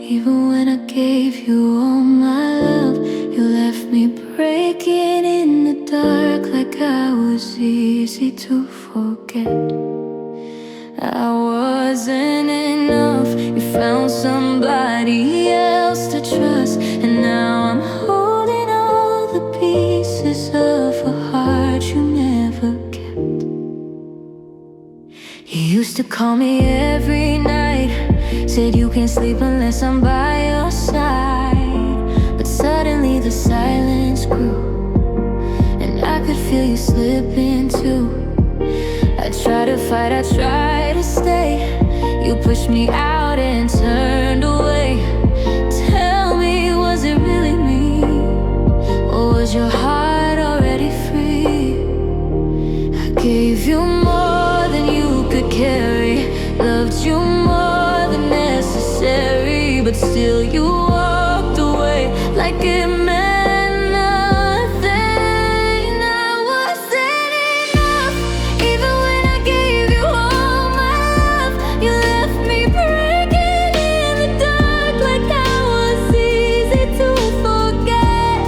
Even when I gave you all my love, you left me breaking in the dark like I was easy to forget. I wasn't enough, you found somebody else to trust, and now I'm holding all the pieces of a heart you never kept. You used to call me every night, said you can't sleep unless I'm by your side. But suddenly the silence grew, and I could feel you slipping too. I tried to fight, I tried to stay. You pushed me out and turned away. Tell me, was it really me? Or was your heart already free? I gave you more than you could carry, loved you more than necessary, but still you walked away like it meant nothing. I wasn't enough, even when I gave you all my love. You left me breaking in the dark like I was easy to forget.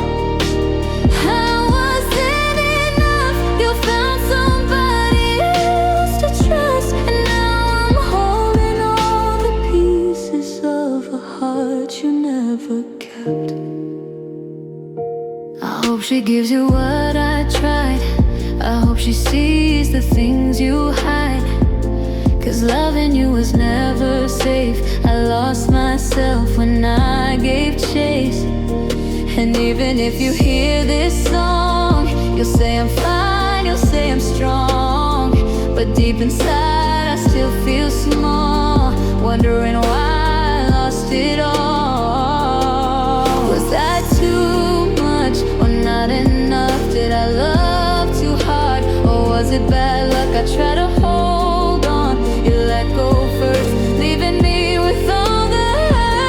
I wasn't enough, you found somebody else to trust, and now I'm holding all the pieces of a heart you never kept. I hope she gives you what I tried. I hope she sees the things you hide. 'Cause loving you was never safe. I lost myself when I gave chase. And even if you hear this song, you'll say I'm fine, you'll say I'm strong, but deep inside I still feel small, wondering why I lost it all. Was that too much or not enough? Did I love too hard, or was it bad luck? I try to hold on, you let go first, leaving me with all the hurt.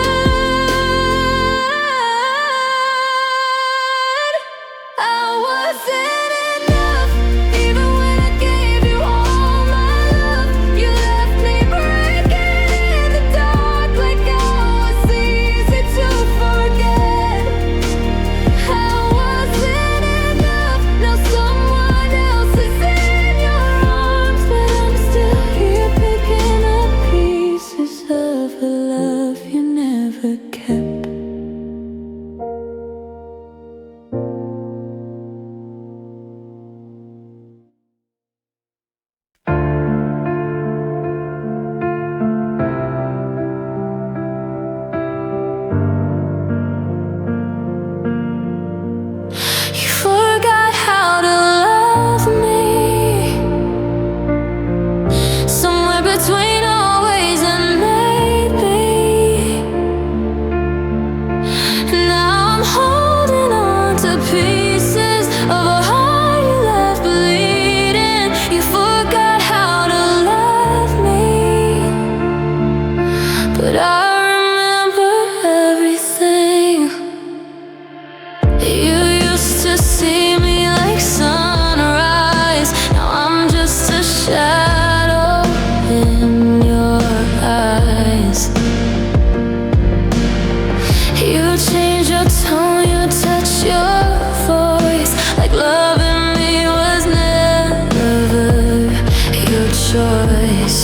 I wasn't enough, even when I gave you all my love. You left me breaking in the dark like I was easy to forget. I wasn't enough, now someone else is in your arms, but I'm still here picking up pieces of a love you never kept. You forgot how to love me, somewhere between always and maybe. Now I'm holding on to pieces of a heart you left bleeding. You forgot how to love me, but I remember everything. You used to see me like sunrise. Now I'm just a shadow in your eyes. You change your tone, you touch your voice, like loving me was never your choice.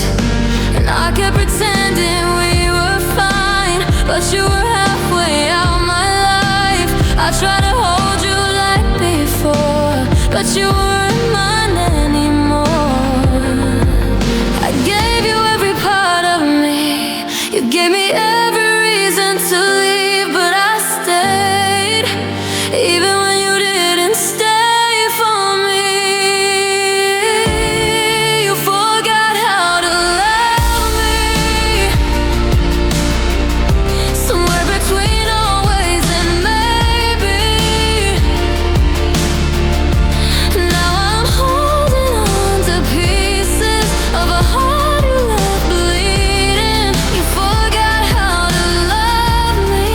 And I kept pretending we were fine, but you were halfway out my life. I tried to hold you like before, but you weren't mine anymore. I gave you every part of me, you gave me every reason to leave, but I stayed, even when you didn't stay for me. You forgot how to love me, somewhere between always and maybe. Now I'm holding on to pieces of a heart you left bleeding. You forgot how to love me,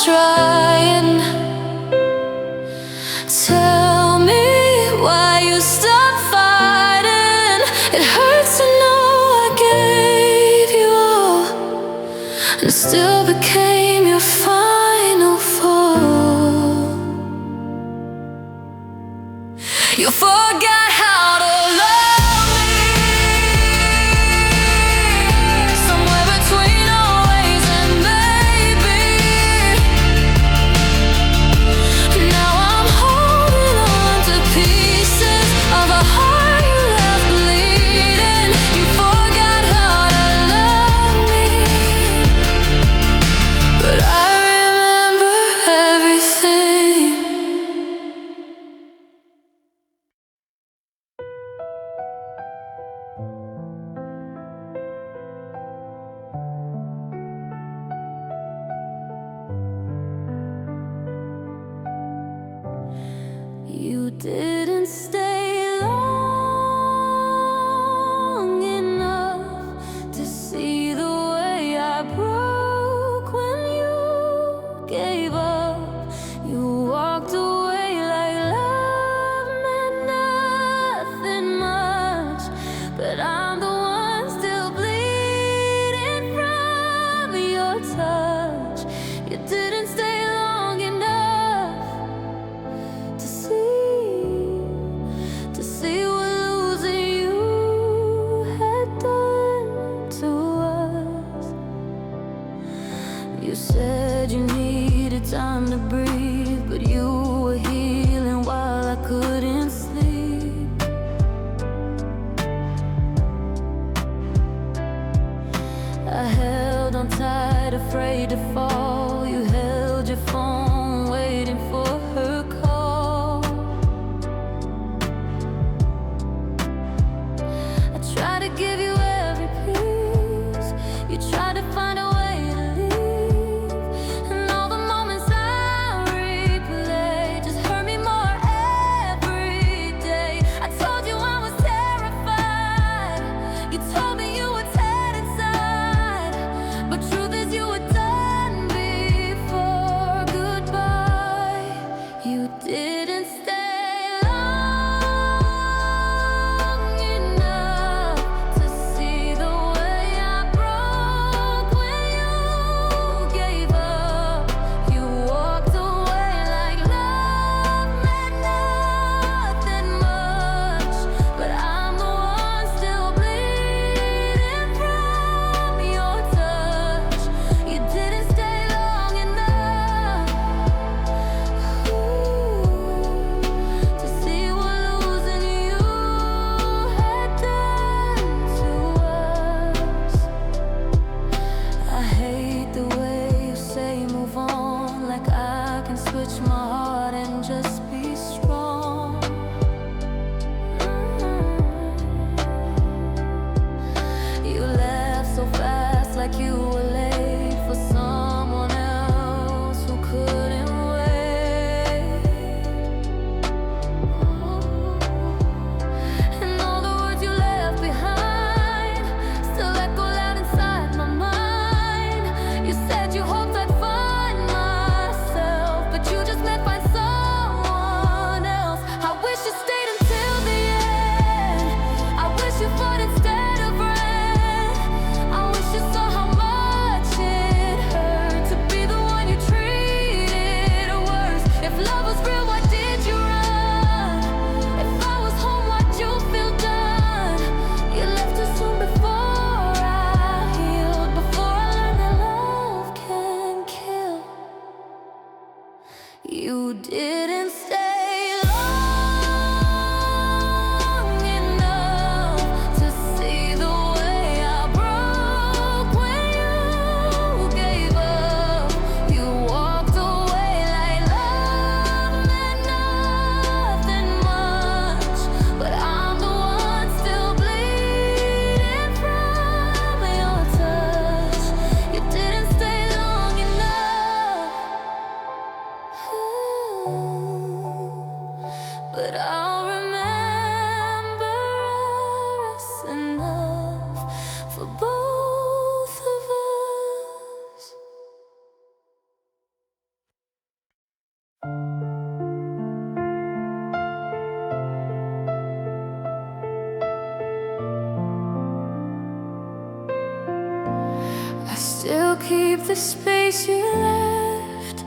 trying. Tell me why you stopped fighting. It hurts to know I gave you all and still became your final fall. You forgot how to love me, somewhere between always and maybe. Now I'm holding on to pieces of a heart you left bleeding. You forgot how to love me, but I remember everything. You didn't stay long enough to see the way I broke when you gave up. You walked away like love meant nothing much, but I'm the one still bleeding from your touch. You didn't stay long enough to see what losing you had done to us. You said you needed time to breathe, but you were healing while I couldn't sleep. I held on tight, afraid to fall. You held your phone, waiting for her call. I tried to give you every piece. You tried to find a way to leave, and all the moments I replay just hurt me more every day. I told you I was terrified. You told me you were dead inside, but truth is you were done before goodbye. You didn't stay long enough to see the way I broke when you gave up. You walked away like love meant nothing much, but I'm the one still bleeding from your touch. You didn't stay long enough to see what losing you had done to us. I hate the way you say move on, like I can switch my heart and just be strong. You left so fast, like you were late for someone else who couldn't wait. And all the words you left behind still echo loud inside my mind. You said you hoped I'd find myself, but you just meant find someone else. I wish you stayed until the end. I wish you fought instead of ran. I wish you saw how much it hurt to be the one you treated worse. If love was real, why did you run? If I was home, why'd you feel done? You left too soon before I healed, before I learned that love can kill. You didn't stay long enough to see the way I broke when you gave up. You walked away like love meant nothing much, but I'm the one still bleeding from your touch. You didn't stay long enough. keep the space you left.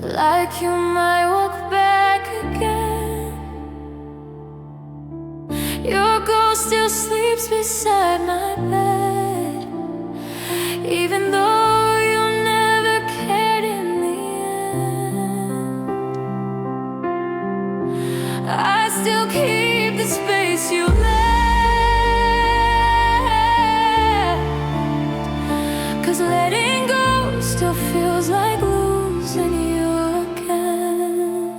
Like you might walk back again. Your ghost still sleeps beside my bed, even though you never cared in the end. I still keep the space you left, 'cause letting go still feels like losing you again.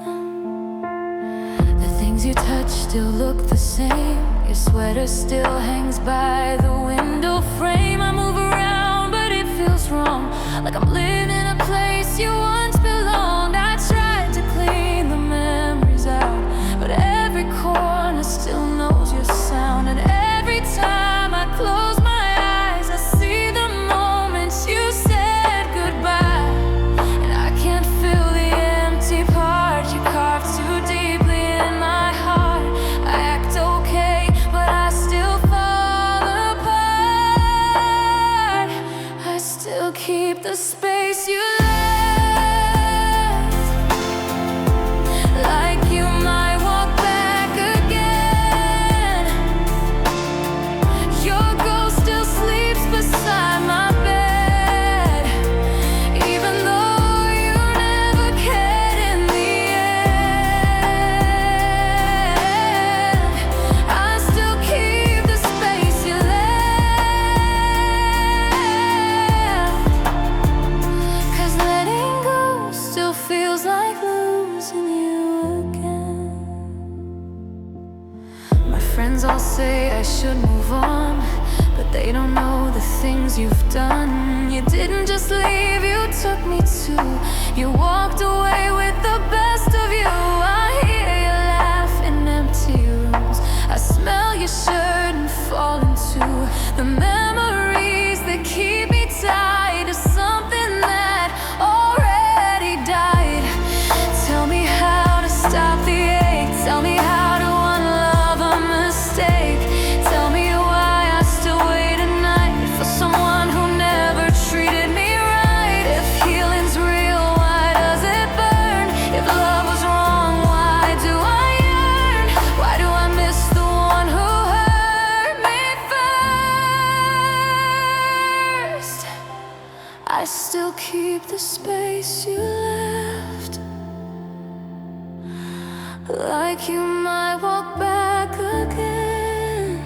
The things you touch still look the same. Your sweater still hangs by the window frame. I move around but it feels wrong, like I'm living in a place you once belonged. I tried to clean the memories out, but every corner still knows your sound. And every time I close my eyes, I see the moments you said goodbye. And I can't fill the empty part you carved too deeply in my heart. I act okay, but I still fall apart. I still keep the space you left. Like you might walk back again. Your ghost still sleeps beside my bed, even though you never cared in the end. I still keep the space you left, 'cause letting go still feels like losing you again. My friends all say I should move on, but they don't know the things you've done. You didn't just leave, you took me too. You walked away with the best of you. I hear you laugh in empty rooms. I smell your shirt and fall into the memories that keep me tied to something that already died. Tell me how to stop the ache. Tell me how to unlove a mistake. Tell me why I still wait at night for someone who never treated me right. If healing's real, why does it burn? If love was wrong, why do I yearn? Why do I miss the one who hurt me first? I still keep the space you left. Like you might walk back again.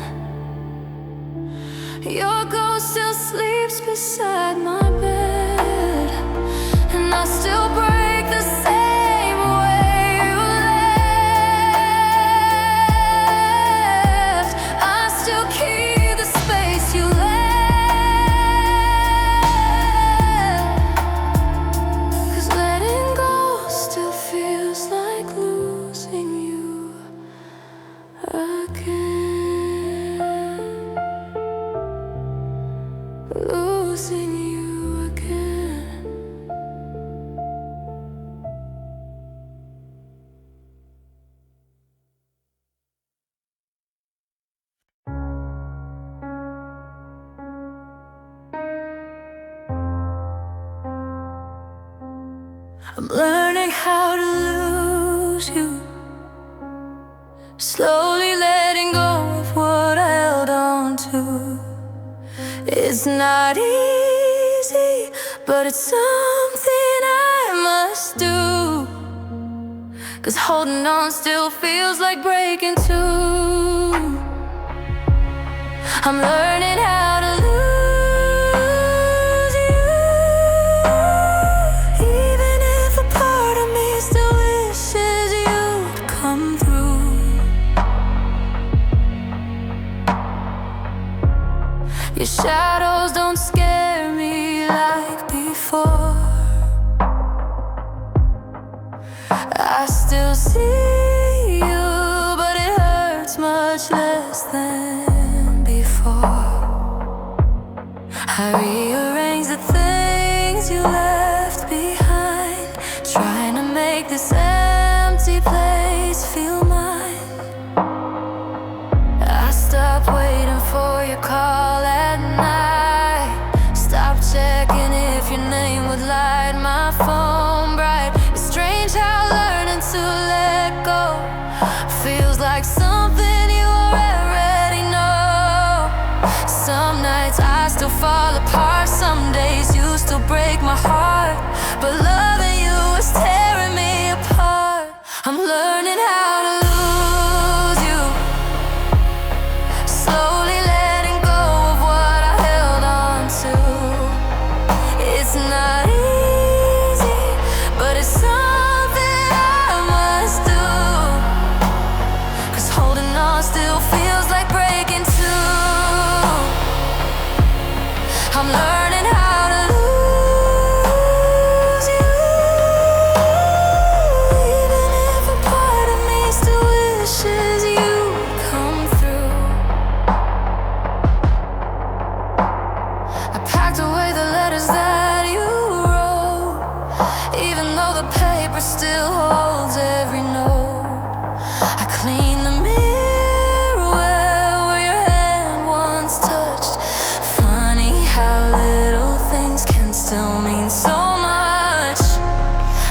Your ghost still sleeps beside my bed, and I still break the same way you left. I still keep the space you left, 'cause letting go still feels like losing you again. Losing you again. I'm learning how to lose you, slowly letting go of what I held on to. It's not easy, but it's something I must do, 'cause holding on still feels like breaking too. I'm learning how to lose you, even if a part of me still wishes you'd come through. Your shadows don't scare me like before. I still see you, but it hurts much less than before. I rearrange the things you left behind, trying to make this empty place feel mine. I stopped waiting for your call at night. still break my heart, but loving you is tearing me apart. I'm learning how to lose you, slowly letting go of what I held on to. It's not easy, but it's something I must do, 'cause holding on still feels like breaking too. I'm learning how to lose you, even if a part of me still wishes you'd come through. I packed away the letters that you wrote, even though the paper still holds every note. I cleaned the mirror where your hand once touched. Funny how little things can still mean so much.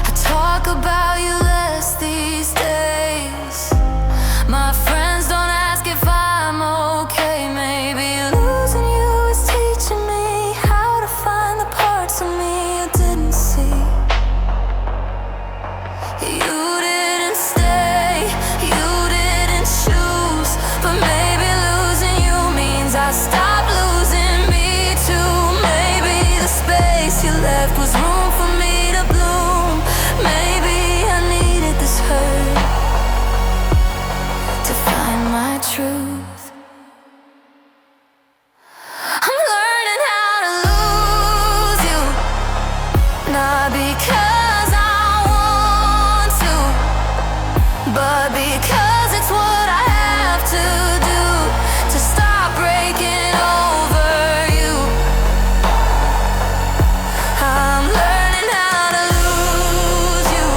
I talk about you less these days. My friends don't ask if I'm okay. Maybe losing you is teaching me how to find the parts of me you didn't see. You didn't stay, you didn't choose, but maybe losing you means I stopped losing me too. Maybe the space you left was room for me to bloom. Maybe I needed this hurt to find my truth. I'm learning how to lose you, not because I want to, but because it's what I have to do to stop breaking over you. I'm learning how to lose you,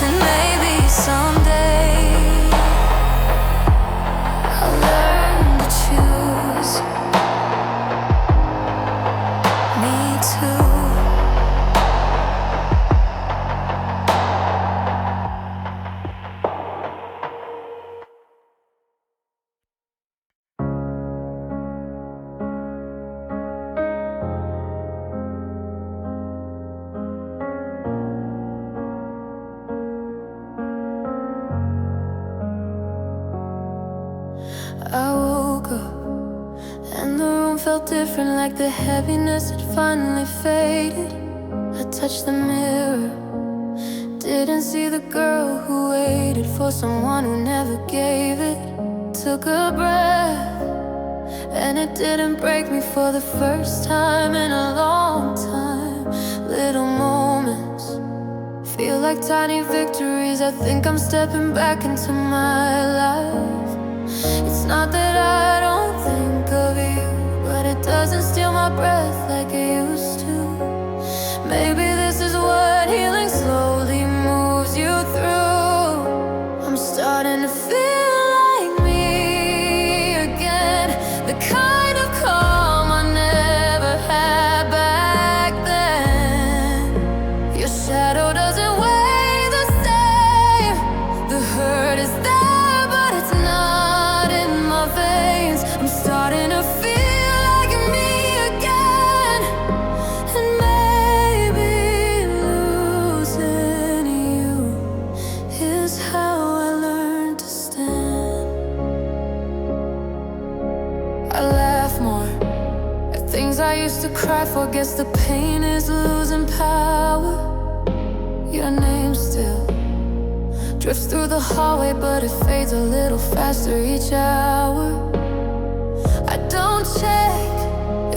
and maybe someday I'll learn to choose me too. I woke up and the room felt different, like the heaviness had finally faded. I touched the mirror, didn't see the girl who waited for someone who never gave it. Took a breath, and it didn't break me for the first time in a long time. Little moments feel like tiny victories. I think I'm stepping back into my life. It's not that I don't think of you, but it doesn't steal my breath like it used to. Maybe this is what healing slowly moves you through. I'm starting to feel like me again, the kind of calm I never had back then. Your shadow doesn't weigh the same. The hurt is there, but it's not in my veins. I'm starting to feel like me again, and maybe losing you is how I learned to stand. I laugh more at things I used to cry for. Guess the pain is losing power. Your name still drifts through the hallway, but it fades a little faster each hour. I don't check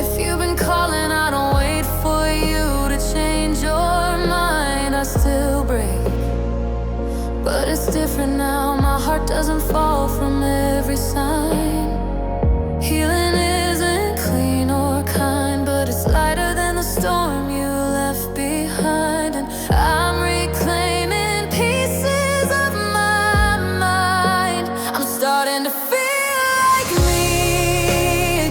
if you've been calling, I don't wait for you to change your mind. I still break, but it's different now. My heart doesn't fall from every sign. Healing isn't clean or kind, but it's lighter than the storm you left behind. And I'm reclaiming pieces of my mind. I'm starting to feel like me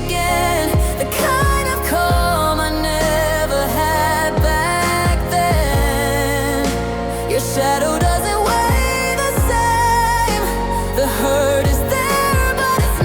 again, the kind of calm I never had back then. Your shadow doesn't weigh the same. The hurt is there, but it's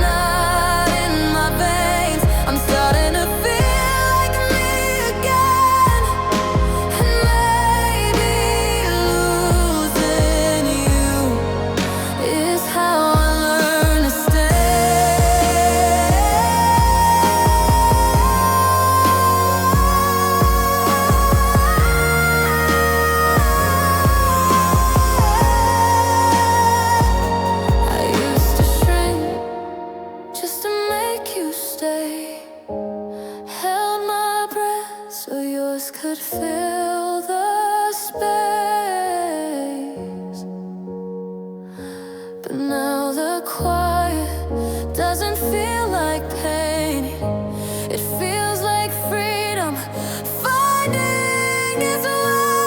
could fill the space, but now the quiet doesn't feel like pain. It feels like freedom finding its way.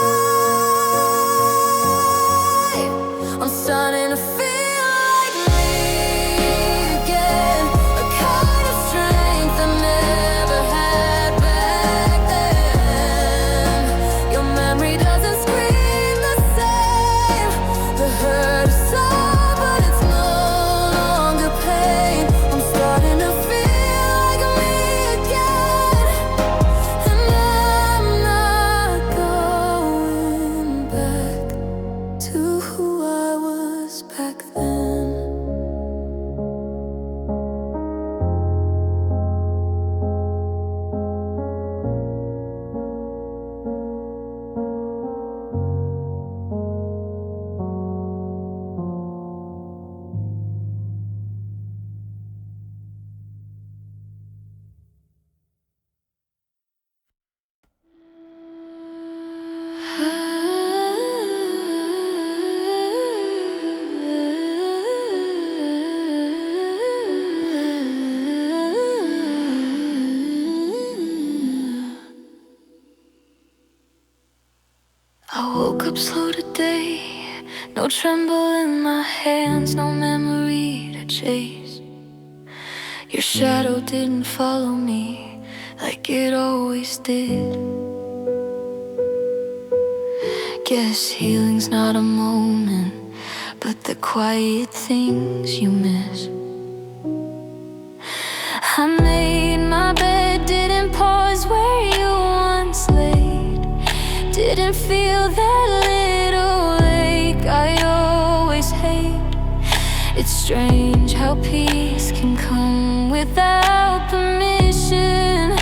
I'm starting to feel like me again, a kind of strength I never had back then. Your memory doesn't scream the same. The hurt is sore, but it's no longer pain. I'm starting to feel like me again, and I'm not going back to who I was back then. I woke up slow today, no tremble in my hands, no memory to chase. Your shadow didn't follow me like it always did. Guess healing's not a moment, but the quiet things you miss. I made my bed, didn't pause where you once laid, didn't feel that little ache I always hate. It's strange how peace can come without permission,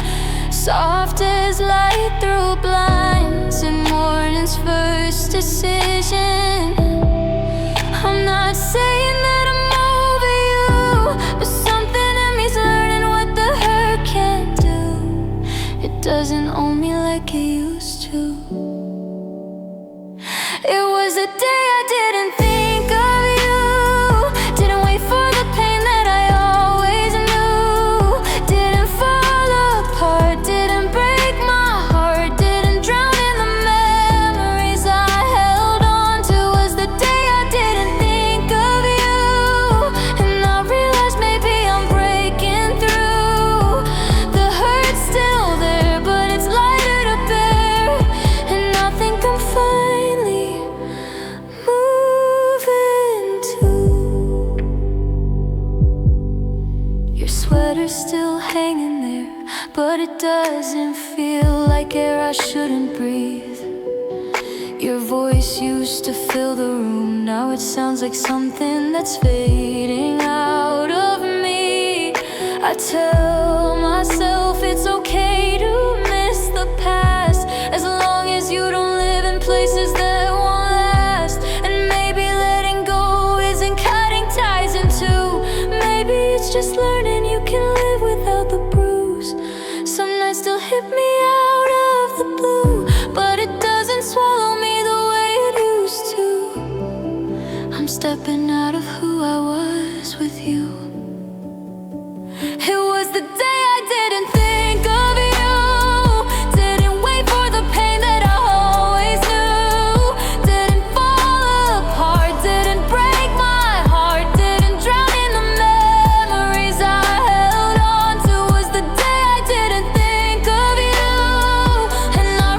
soft as light through blinds and morning's first decision. I'm not saying that I'm over you, but something in me's learning what the hurt can't do. It doesn't own me like it used to. It was the day I didn't think of you, didn't wait for the pain that I always knew, didn't fall apart, didn't break my heart, didn't drown in the memories I held on to. Was the day I didn't think of you, and I realized maybe I'm breaking through. The hurt's still there, but it's lighter to bear, and I think I'm finally moving too. Your sweater's still hanging there, but it doesn't feel like air I shouldn't breathe. Your voice used to fill the room, now it sounds like something that's fading out of me. I tell myself it's okay to miss the past, as long as you don't live in places that won't last. And maybe letting go isn't cutting ties in two, maybe it's just learning you can live without the bruise. Some nights still hit me out of the blue, but it doesn't swallow me the way it used to. I'm stepping out of who I was with you. It was the day I didn't think of you, didn't wait for the pain that I always knew, didn't fall apart, didn't break my heart, didn't drown in the memories I held on to. Was the day I didn't think of you, and I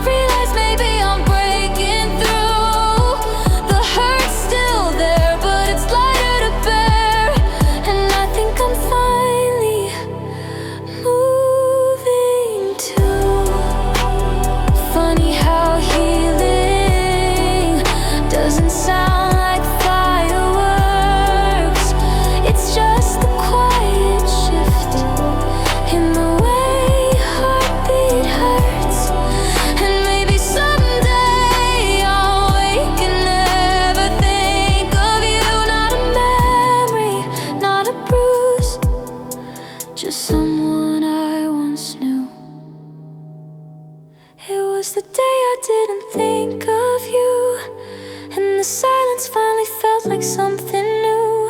was the day I didn't think of you, and the silence finally felt like something new.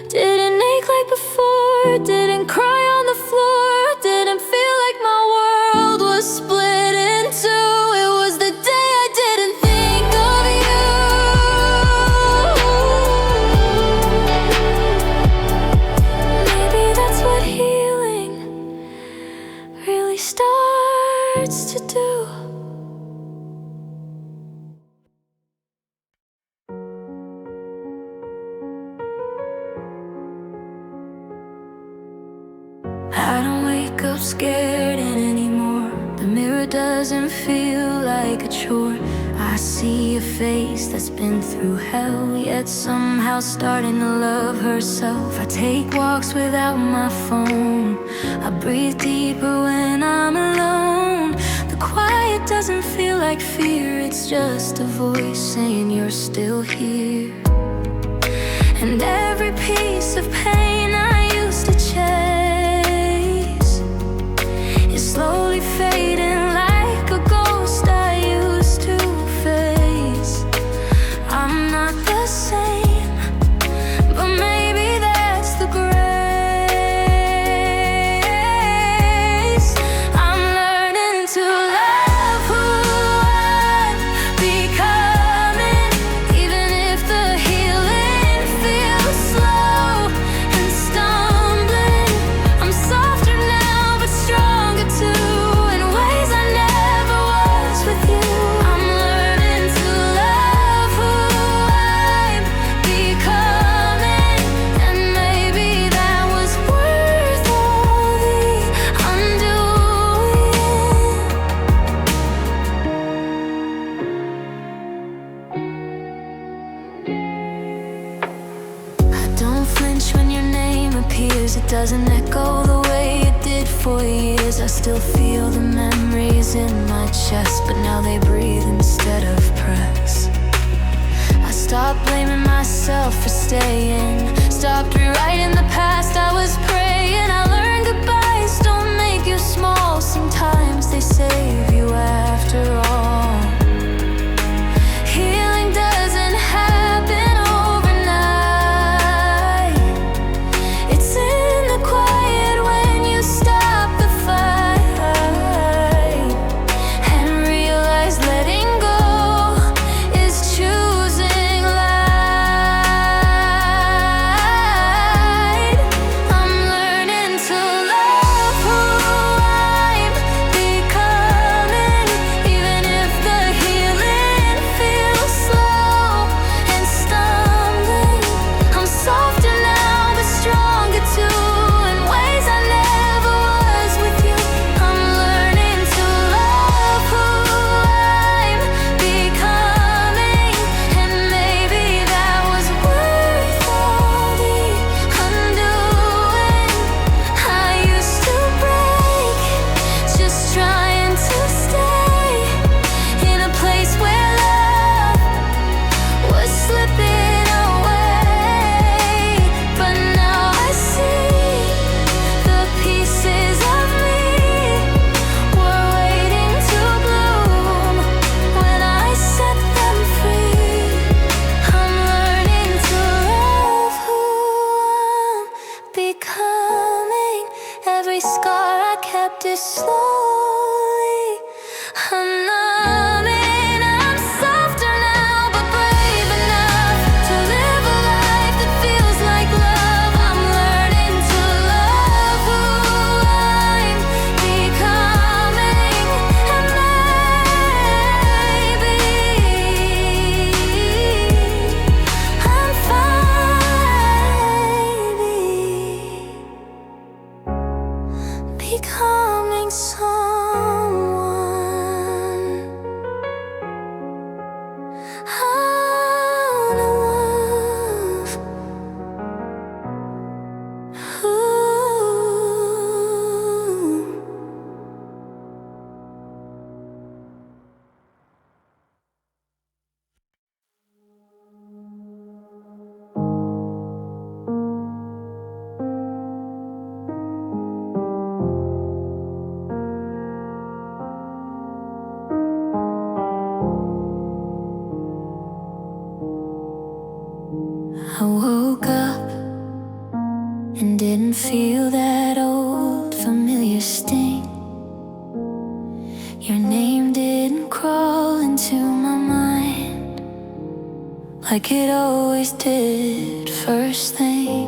Didn't ache like before, didn't cry on the floor, didn't feel like my world was split in two. It was the day I didn't think of you. Maybe that's what healing really starts to do. I don't wake up scared anymore. The mirror doesn't feel like a chore. I see a face that's been through hell, yet somehow starting to love herself. I take walks without my phone. I breathe deeper when I'm alone. The quiet doesn't feel like fear, it's just a voice saying you're still here. And every piece of pain I used to chase is slowly fading like a ghost I used to face. I'm not the same, but maybe that's the grace. I'm learning to love who I'm becoming, even if the healing feels slow and stumbling. I'm softer now, but stronger too, in ways I never was with you. I'm learning to love who I'm becoming, and maybe that was worth all the undoing. I don't flinch when your name appears. It doesn't echo the way it did for years. I still feel the memories in my chest, but now they breathe instead of press. I stopped blaming myself for staying, stopped rewriting the past. I was praying. I learned goodbyes don't make you small. Sometimes they save you after all. Healing doesn't happen overnight. It's in the quiet when you stop the fight and realize letting go is choosing light. I'm learning to love who I'm becoming. Your name didn't crawl into my mind like it always did first thing.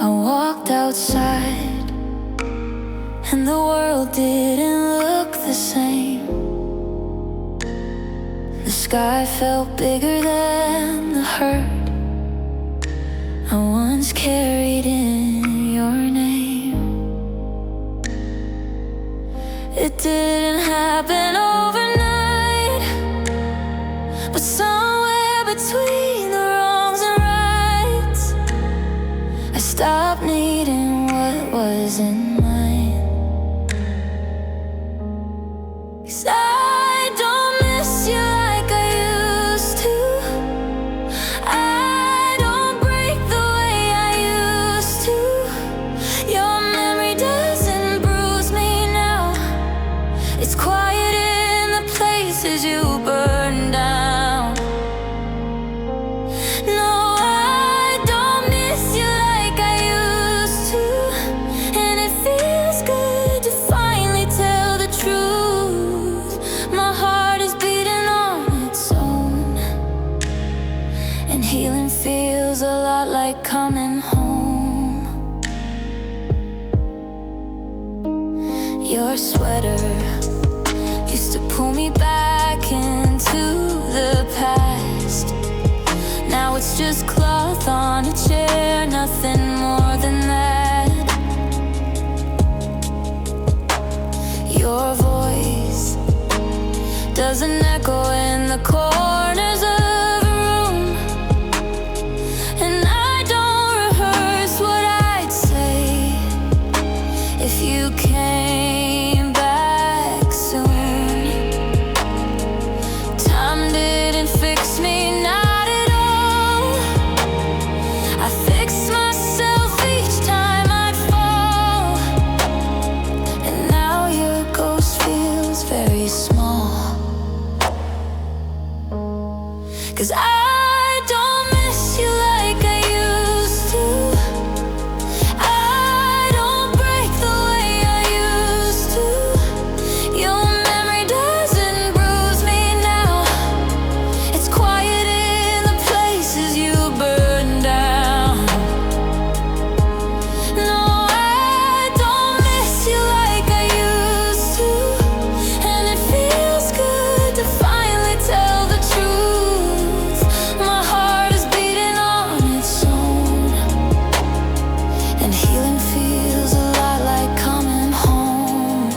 I walked outside and the world didn't look the same. The sky felt bigger than the hurt I once carried in your name. It didn't happen overnight, but somewhere between the wrongs and rights, I stopped needing what wasn't mine. 'Cause I don't miss you like I used to. I don't break the way I used to. Your memory doesn't bruise me now. It's quiet in the places you burn down. No, I don't miss you like I used to. And it feels good to finally tell the truth. My heart is beating on its own, and healing feels a lot like coming home. Your sweater used to pull me back into the past. Now it's just cloth on a chair, nothing more than that. Your voice doesn't echo in the corners of a room, and I don't rehearse what I'd say if you came back soon. Time didn't fix me, not at all. I fixed myself each time I'd fall, and now your ghost feels very small. 'Cause I don't miss you like I used to. I don't break the way I used to. Your memory doesn't bruise me now. It's quiet in the places you burn down. No, I don't miss you like I used to. And it feels good to finally tell the truth. My heart is beating on its own, and healing feels a lot like coming home.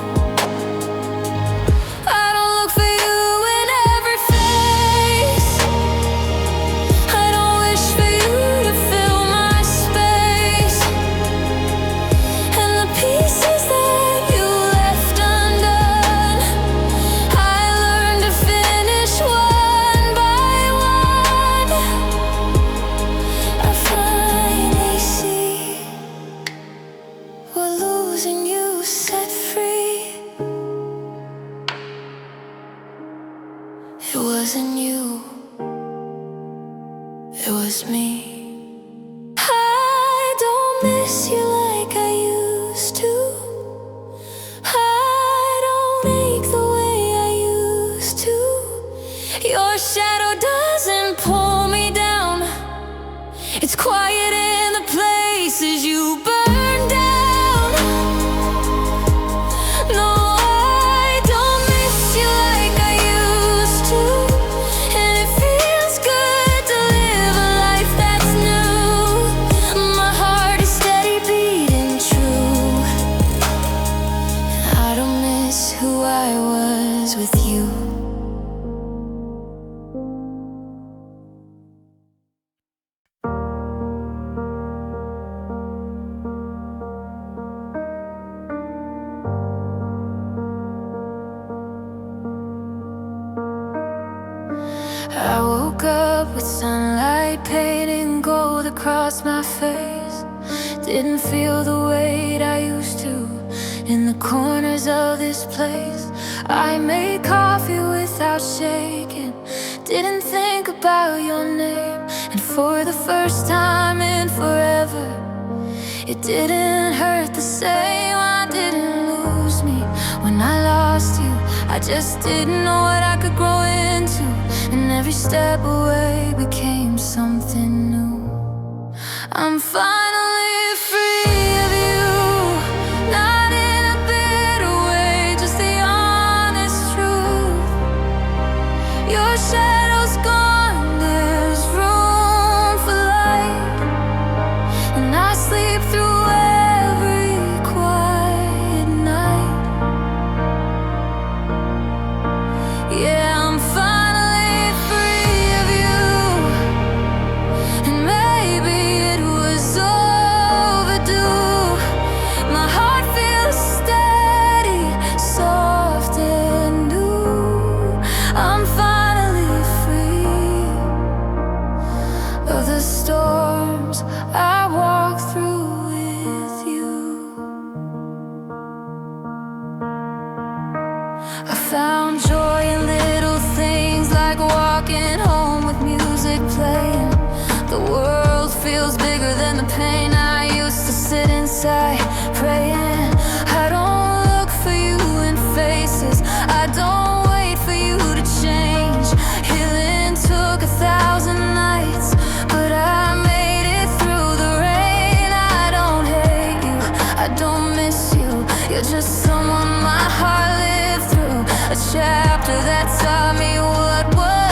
I don't look for you in every face. I don't wish for you to fill my space. And the pieces that you left undone, I learned to finish one by one. I finally see what losing you set free. It wasn't you, it was me. I don't miss you like I used to. I don't make the way I used to. Your shadow doesn't pull me down. It's quiet in the places you burn down. No, I don't miss you like I used to. And it feels good to live a life that's new. My heart is steady beating true. I don't miss who I was with you. I woke up with sunlight painting gold across my face. Didn't feel the weight I used to in the corners of this place. I made coffee without shaking, didn't think about your name. And for the first time in forever, it didn't hurt the same. I didn't I just didn't know what I could grow into, and every step away became something new. I'm finally free of you, not in a bitter way, just the honest truth. Your shadow's gone, there's room for light, and I sleep through every quiet night. Yeah, I'm finally free of you, and maybe it was overdue. My heart feels steady, soft and new. I'm finally free of the storms I walk through with you. I found joy in little things, like walking home with music playing. The world feels bigger than the pain. I used to sit inside praying. I don't look for you in faces, I don't wait for you to change. Healing took 1,000 nights, but I made it through the rain. I don't hate you, I don't miss you, you're just someone my heart lived through, a chapter that taught me what was